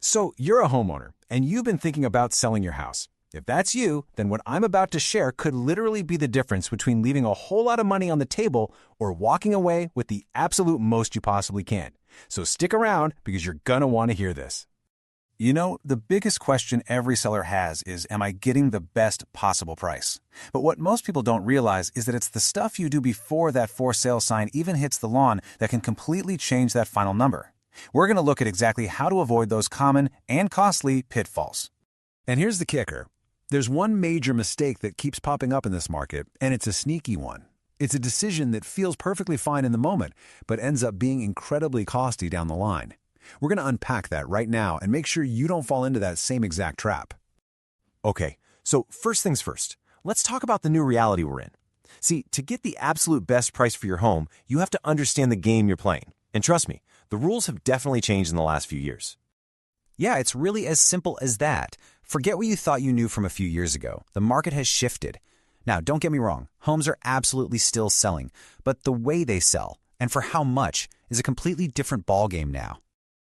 So you're a homeowner, and you've been thinking about selling your house. If that's you, then what I'm about to share could literally be the difference between leaving a whole lot of money on the table or walking away with the absolute most you possibly can. So stick around because you're gonna want to hear this. You know, the biggest question every seller has is, am I getting the best possible price? But what most people don't realize is that it's the stuff you do before that for sale sign even hits the lawn that can completely change that final number. We're going to look at exactly how to avoid those common and costly pitfalls. And here's the kicker. There's one major mistake that keeps popping up in this market, and it's a sneaky one. It's a decision that feels perfectly fine in the moment, but ends up being incredibly costly down the line. We're going to unpack that right now and make sure you don't fall into that same exact trap. Okay, so first things first, let's talk about the new reality we're in. See, to get the absolute best price for your home, you have to understand the game you're playing. And trust me, the rules have definitely changed in the last few years. Yeah, it's really as simple as that. Forget what you thought you knew from a few years ago. The market has shifted. Now, don't get me wrong, homes are absolutely still selling, but the way they sell, and for how much, is a completely different ballgame now.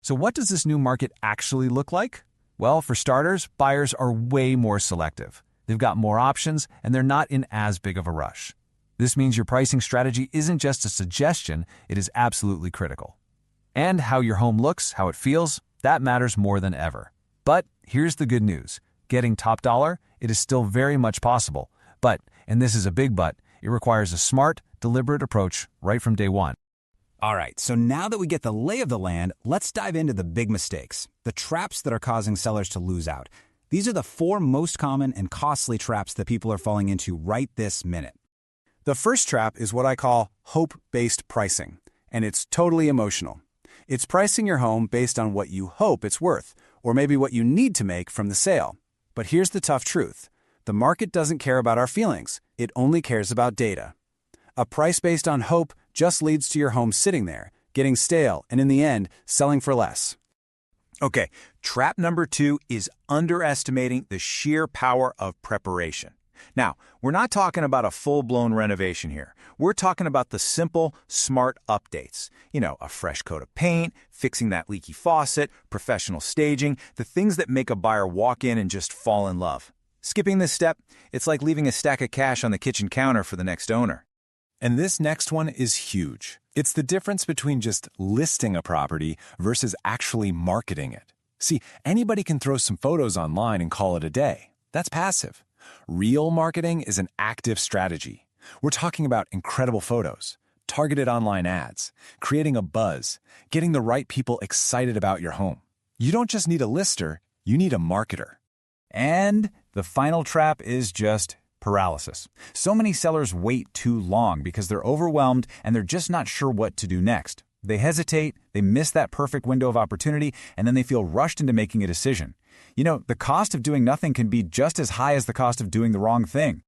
So what does this new market actually look like? Well, for starters, buyers are way more selective. They've got more options, and they're not in as big of a rush. This means your pricing strategy isn't just a suggestion, it is absolutely critical. And how your home looks, how it feels, that matters more than ever. But here's the good news. Getting top dollar, it is still very much possible. But, and this is a big but, it requires a smart, deliberate approach right from day one. All right, so now that we get the lay of the land, let's dive into the big mistakes, the traps that are causing sellers to lose out. These are the 4 most common and costly traps that people are falling into right this minute. The first trap is what I call hope-based pricing, and it's totally emotional. It's pricing your home based on what you hope it's worth, or maybe what you need to make from the sale. But here's the tough truth. The market doesn't care about our feelings. It only cares about data. A price based on hope just leads to your home sitting there, getting stale, and in the end, selling for less. Okay, trap number 2 is underestimating the sheer power of preparation. Now, we're not talking about a full-blown renovation here. We're talking about the simple, smart updates. You know, a fresh coat of paint, fixing that leaky faucet, professional staging, the things that make a buyer walk in and just fall in love. Skipping this step, it's like leaving a stack of cash on the kitchen counter for the next owner. And this next one is huge. It's the difference between just listing a property versus actually marketing it. See, anybody can throw some photos online and call it a day. That's passive. Real marketing is an active strategy. We're talking about incredible photos, targeted online ads, creating a buzz, getting the right people excited about your home. You don't just need a lister, you need a marketer. And the final trap is just paralysis. So many sellers wait too long because they're overwhelmed and they're just not sure what to do next. They hesitate, they miss that perfect window of opportunity, and then they feel rushed into making a decision. You know, the cost of doing nothing can be just as high as the cost of doing the wrong thing.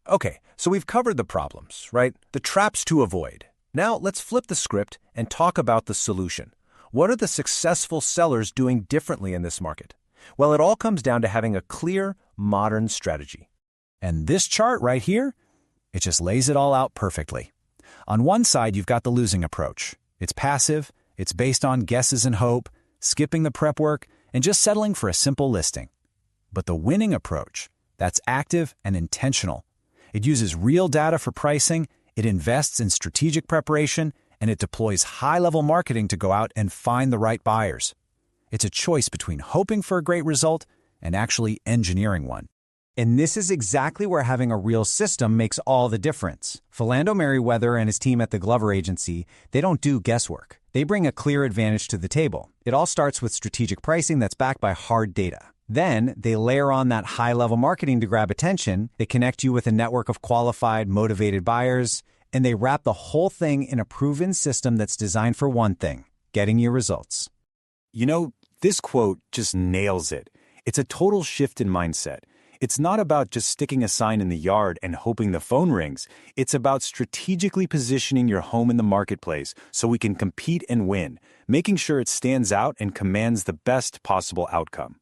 Okay, so we've covered the problems, right? The traps to avoid. Now let's flip the script and talk about the solution. What are the successful sellers doing differently in this market? Well, it all comes down to having a clear, modern strategy. And this chart right here, it just lays it all out perfectly. On one side, you've got the losing approach. It's passive, it's based on guesses and hope, skipping the prep work, and just settling for a simple listing. But the winning approach, that's active and intentional. It uses real data for pricing, it invests in strategic preparation, and it deploys high-level marketing to go out and find the right buyers. It's a choice between hoping for a great result and actually engineering one. And this is exactly where having a real system makes all the difference. Philando Merriweather and his team at the Glover Agency, they don't do guesswork. They bring a clear advantage to the table. It all starts with strategic pricing that's backed by hard data. Then they layer on that high-level marketing to grab attention. They connect you with a network of qualified, motivated buyers, and they wrap the whole thing in a proven system that's designed for one thing, getting you results. You know, this quote just nails it. It's a total shift in mindset. It's not about just sticking a sign in the yard and hoping the phone rings. It's about strategically positioning your home in the marketplace so we can compete and win, making sure it stands out and commands the best possible outcome.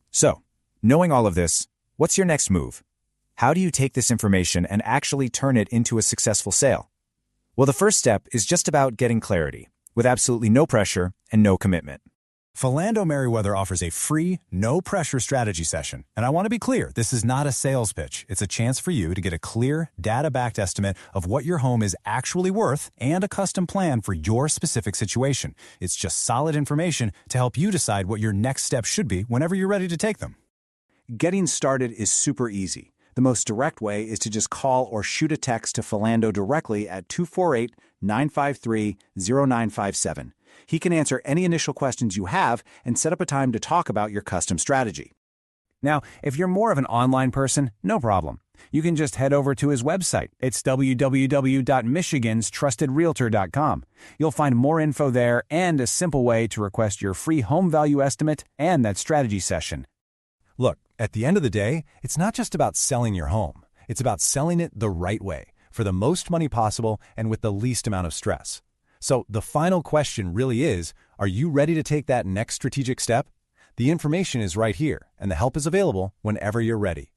So, knowing all of this, what's your next move? How do you take this information and actually turn it into a successful sale? Well, the first step is just about getting clarity, with absolutely no pressure and no commitment. Philando Merriweather offers a free, no-pressure strategy session. And I want to be clear, this is not a sales pitch. It's a chance for you to get a clear, data-backed estimate of what your home is actually worth and a custom plan for your specific situation. It's just solid information to help you decide what your next steps should be whenever you're ready to take them. Getting started is super easy. The most direct way is to just call or shoot a text to Philando directly at 248-953-0957. He can answer any initial questions you have and set up a time to talk about your custom strategy. Now, if you're more of an online person, no problem. You can just head over to his website. It's www.michiganstrustedrealtor.com. You'll find more info there and a simple way to request your free home value estimate and that strategy session. Look, at the end of the day, it's not just about selling your home. It's about selling it the right way, for the most money possible and with the least amount of stress. So the final question really is, are you ready to take that next strategic step? The information is right here, and the help is available whenever you're ready.